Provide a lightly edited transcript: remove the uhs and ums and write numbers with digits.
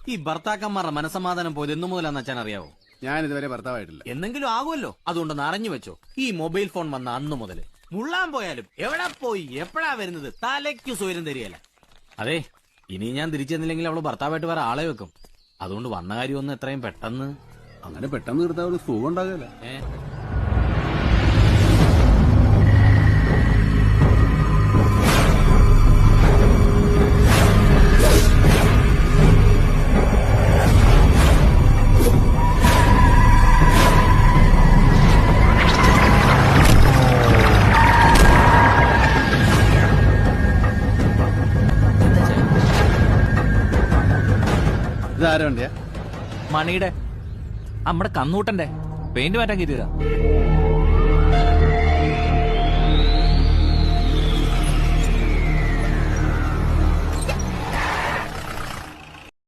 ഈ ഭർത്താക്കന്മാരുടെ മനസമാധാനം പോയത് എന്നു മുതലാന്ന് അച്ഛൻ അറിയാവോ? ഞാൻ ഇതുവരെ ഭർത്താവായിട്ടില്ല. എന്തെങ്കിലും ആകുമല്ലോ, അതുകൊണ്ടൊന്ന് അറിഞ്ഞു വെച്ചോ. ഈ മൊബൈൽ ഫോൺ വന്ന അന്നു മുതല് മുള്ളാൻ പോയാലും എവിടെ പോയി എപ്പോഴാ വരുന്നത് തലയ്ക്ക് സ്വൈരം തരികയല്ല. അതെ, ഇനി ഞാൻ തിരിച്ചെന്നില്ലെങ്കിൽ അവള് ഭർത്താവായിട്ട് വേറെ ആളെ വെക്കും. അതുകൊണ്ട് വന്ന കാര്യം ഒന്ന് എത്രയും പെട്ടെന്ന്. അങ്ങനെ പെട്ടെന്ന് തീർത്താൽ ഒരു സുഖം ഉണ്ടാകില്ല. മണിയുടെ നമ്മുടെ കന്നൂട്ടന്റെ പെയിന്റ് മാറ്റാൻ കയറ്റിയതാ.